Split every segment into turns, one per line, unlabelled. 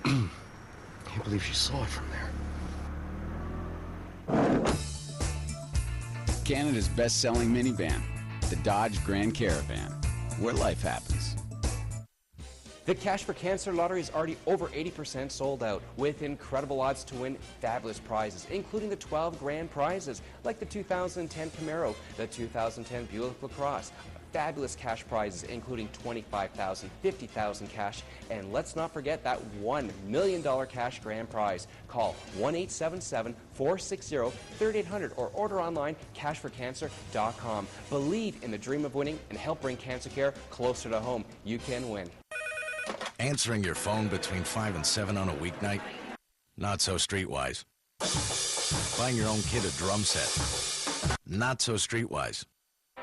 Can't believe she saw it from there.
Canada's best-selling minivan, the Dodge Grand Caravan, where life happens.
The Cash for Cancer lottery is already over 80% sold out, with incredible odds to win fabulous prizes, including the 12 grand prizes, like the 2010 Camaro, the 2010 Buick LaCrosse. Fabulous cash prizes, including $25,000, $50,000 cash, and let's not forget that $1 million cash grand prize. Call 1-877-460-3800 or order online cashforcancer.com. Believe in the dream of winning and help bring cancer care closer to home. You can win.
Answering your phone between 5 and 7 on a weeknight? Not so streetwise. Buying your own kid a drum set? Not so streetwise.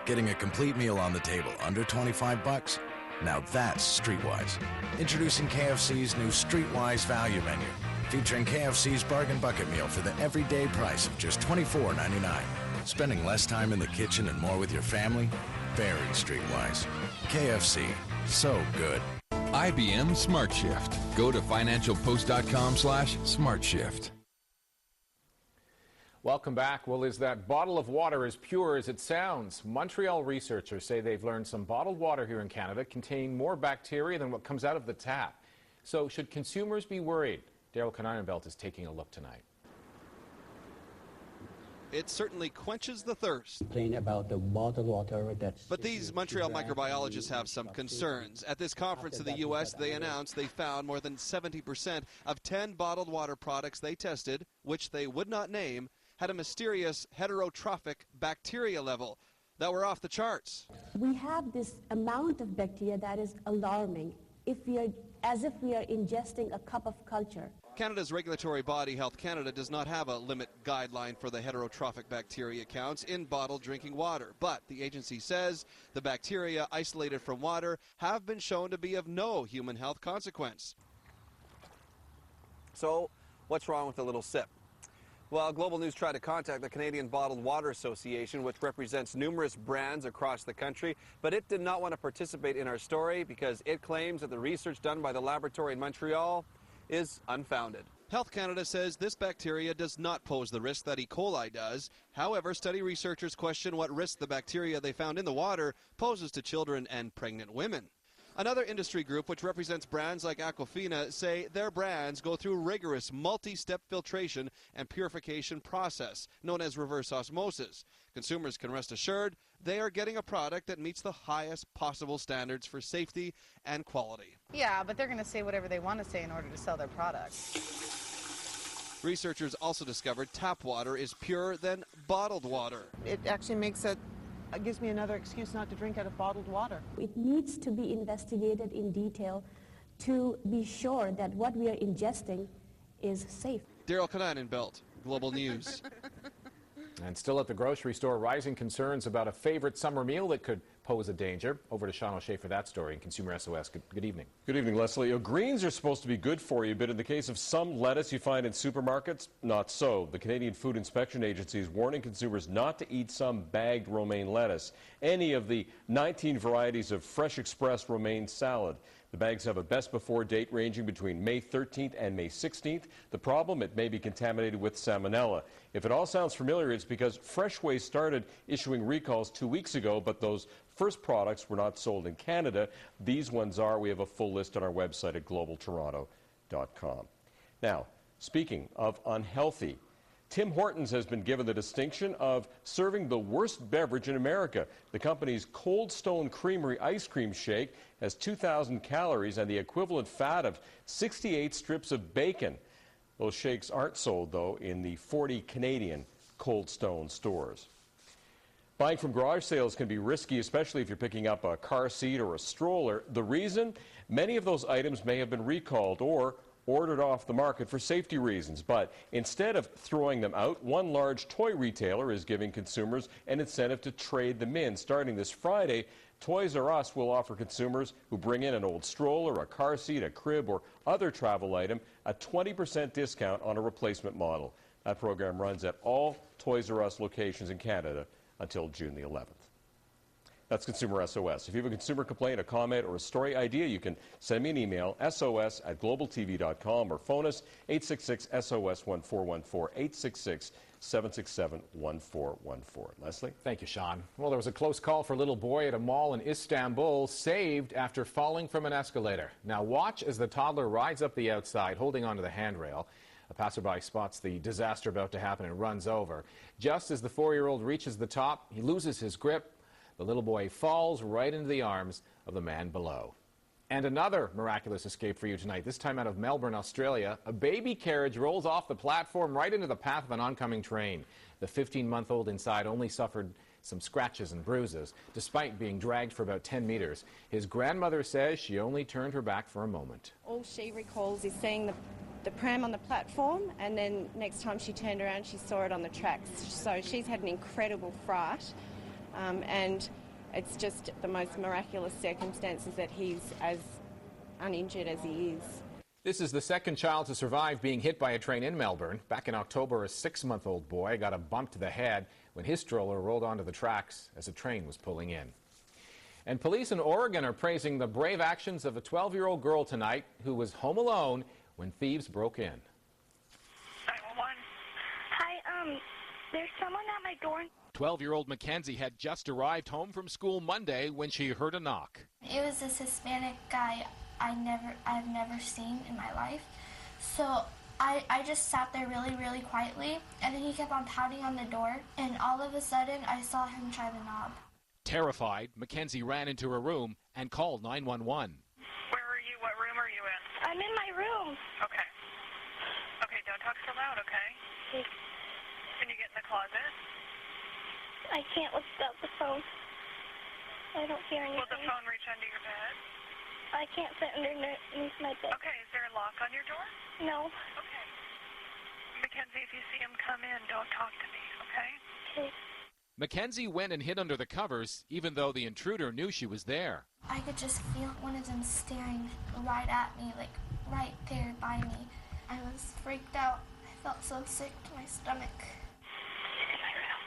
Getting a complete meal on the table under $25? Now that's streetwise. Introducing KFC's new Streetwise Value Menu, featuring KFC's Bargain Bucket Meal for the everyday price of just $24.99. Spending less time in the kitchen and more with your family? Very streetwise. KFC. So good.
IBM Smart Shift. Go to financialpost.com/smartshift.
Welcome back. Well, is that bottle of water as pure as it sounds? Montreal researchers say they've learned some bottled water here in Canada contain more bacteria than what comes out of the tap. So should consumers be worried? Daryl Kaneinenbelt is taking a look tonight.
It certainly quenches the thirst.
About the bottled water
but these Montreal microbiologists have some concerns. At this conference in the U.S., they announced they found more than 70% of 10 bottled water products they tested, which they would not name, had a mysterious heterotrophic bacteria level that were off the charts.
We have this amount of bacteria that is alarming, as if we are ingesting a cup of culture.
Canada's regulatory body, Health Canada, does not have a limit guideline for the heterotrophic bacteria counts in bottled drinking water. But the agency says the bacteria isolated from water have been shown to be of no human health consequence.
So, what's wrong with a little sip? Well, Global News tried to contact the Canadian Bottled Water Association, which represents numerous brands across the country, but it did not want to participate in our story because it claims that the research done by the laboratory in Montreal is unfounded.
Health Canada says this bacteria does not pose the risk that E. coli does. However, study researchers question what risk the bacteria they found in the water poses to children and pregnant women. Another industry group, which represents brands like Aquafina, say their brands go through rigorous multi-step filtration and purification process, known as reverse osmosis. Consumers can rest assured they are getting a product that meets the highest possible standards for safety and quality.
Yeah, but they're going to say whatever they want to say in order to sell their products.
Researchers also discovered tap water is purer than bottled water.
It actually gives me another excuse not to drink out of bottled water.
It needs to be investigated in detail to be sure that what we are ingesting is safe.
Daryl Kaneinenbelt, Global News.
And still at the grocery store, rising concerns about a favorite summer meal that could pose a danger. Over to Sean O'Shea for that story in Consumer SOS. Good evening.
Good evening, Leslie. Greens are supposed to be good for you, but in the case of some lettuce you find in supermarkets, not so. The Canadian Food Inspection Agency is warning consumers not to eat some bagged romaine lettuce, any of the 19 varieties of Fresh Express romaine salad. The bags have a best before date ranging between May 13th and May 16th. The problem, it may be contaminated with salmonella. If it all sounds familiar, it's because Freshway started issuing recalls 2 weeks ago, but those first products were not sold in Canada. These ones are. We have a full list on our website at globaltoronto.com. Now, speaking of unhealthy, Tim Hortons has been given the distinction of serving the worst beverage in America. The company's Cold Stone Creamery ice cream shake has 2,000 calories and the equivalent fat of 68 strips of bacon. Those shakes aren't sold, though, in the 40 Canadian Cold Stone stores. Buying from garage sales can be risky, especially if you're picking up a car seat or a stroller. The reason? Many of those items may have been recalled or ordered off the market for safety reasons. But instead of throwing them out, one large toy retailer is giving consumers an incentive to trade them in. Starting this Friday, Toys R Us will offer consumers who bring in an old stroller, a car seat, a crib, or other travel item a 20% discount on a replacement model. That program runs at all Toys R Us locations in Canada until June the 11th. That's Consumer SOS. If you have a consumer complaint, a comment, or a story idea, you can send me an email, sos@globaltv.com, or phone us, 866-SOS-1414, 866-767-1414. Leslie?
Thank you, Sean. Well, there was a close call for a little boy at a mall in Istanbul, saved after falling from an escalator. Now watch as the toddler rides up the outside, holding onto the handrail. A passerby spots the disaster about to happen and runs over. Just as the 4-year-old reaches the top, he loses his grip. The little boy falls right into the arms of the man below. And another miraculous escape for you tonight, this time out of Melbourne, Australia. A baby carriage rolls off the platform right into the path of an oncoming train. The 15-month-old inside only suffered some scratches and bruises, despite being dragged for about 10 meters. His grandmother says she only turned her back for a moment.
All she recalls is seeing the pram on the platform, and then next time she turned around, she saw it on the tracks. So she's had an incredible fright. And it's just the most miraculous circumstances that he's as uninjured as he is.
This is the second child to survive being hit by a train in Melbourne. Back in October, a 6-month-old boy got a bump to the head when his stroller rolled onto the tracks as a train was pulling in. And police in Oregon are praising the brave actions of a 12-year-old girl tonight who was home alone when thieves broke in.
911. Hi, there's someone at my door.
12-year-old Mackenzie had just arrived home from school Monday when she heard a knock.
It was this Hispanic guy I've never seen in my life. So I just sat there really quietly, and then he kept on pounding on the door, and all of a sudden I saw him try the knob.
Terrified, Mackenzie ran into her room and called 911.
Where are you? What room are you in? I'm in my room. Okay. Okay, don't talk so loud, okay? Can you get in the closet? I can't lift up the phone. I don't hear anything. Will the phone reach under your bed? I can't fit underneath my bed. Okay, is there a lock on your door? No. Okay. Mackenzie, if you see him come in, don't talk to me, okay? Okay.
Mackenzie went and hid under the covers, even though the intruder knew she was there.
I could just feel one of them staring right at me, like right there by me. I was freaked out. I felt so sick to my stomach.
He's in my room.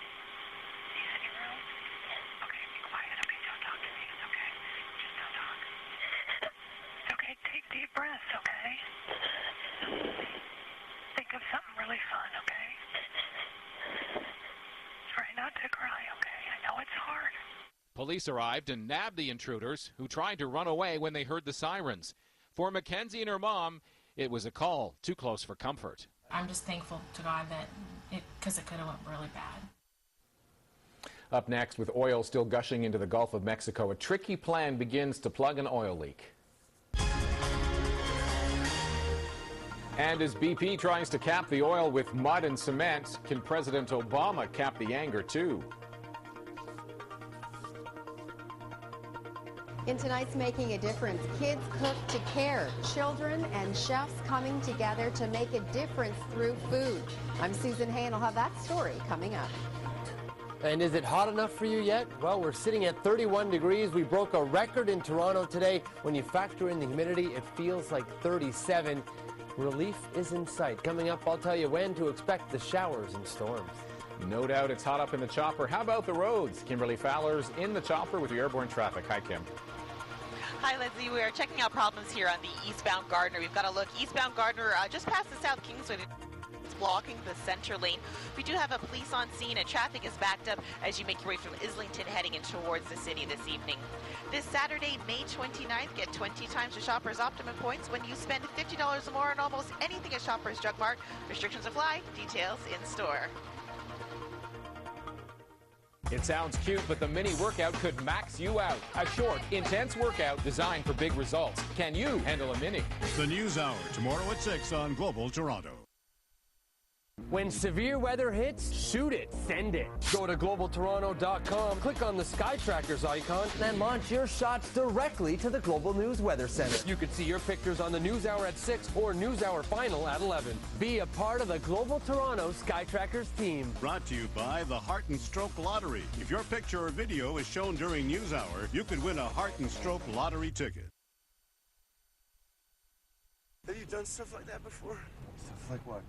He's in your room? Okay, be quiet. Okay, don't talk to me. It's okay. Just don't talk. It's okay. Take deep breaths, okay? Think of something really fun, okay? Try not to cry, okay? I know it's hard.
Police arrived and nabbed the intruders, who tried to run away when they heard the sirens. For Mackenzie and her mom, it was a call too close for comfort.
I'm just thankful to God that because it could have went really bad.
Up next, with oil still gushing into the Gulf of Mexico, a tricky plan begins to plug an oil leak. And as BP tries to cap the oil with mud and cement, can President Obama cap the anger too?
In tonight's Making a Difference, kids cook to care, children and chefs coming together to make a difference through food. I'm Susan Hay, and I'll have that story coming up.
And is it hot enough for you yet? Well, we're sitting at 31 degrees. We broke a record in Toronto today. When you factor in the humidity, it feels like 37. Relief is in sight. Coming up, I'll tell you when to expect the showers and storms.
No doubt it's hot up in the chopper. How about the roads? Kimberly Fowler's in the chopper with your airborne traffic. Hi, Kim.
Hi, Leslie. We are checking out problems here on the eastbound Gardiner. We've got a look. Eastbound Gardiner just past the South Kingsway. It's blocking the center lane. We do have a police on scene, and traffic is backed up as you make your way from Islington heading in towards the city this evening. This Saturday, May 29th, get 20 times your Shoppers Optimum points when you spend $50 or more on almost anything at Shoppers Drug Mart. Restrictions apply. Details in store.
It sounds cute, but the mini workout could max you out. A short, intense workout designed for big results. Can you handle a mini?
The News Hour, tomorrow at 6 on Global Toronto.
When severe weather hits, shoot it, send it. Go to globaltoronto.com, click on the Sky Trackers icon, and launch your shots directly to the Global News Weather Center. You can see your pictures on the News Hour at 6 or News Hour Final at 11. Be a part of the Global Toronto Sky Trackers team.
Brought to you by the Heart and Stroke Lottery. If your picture or video is shown during News Hour, you could win a Heart and Stroke Lottery ticket.
Have you done stuff like that before? Stuff like what?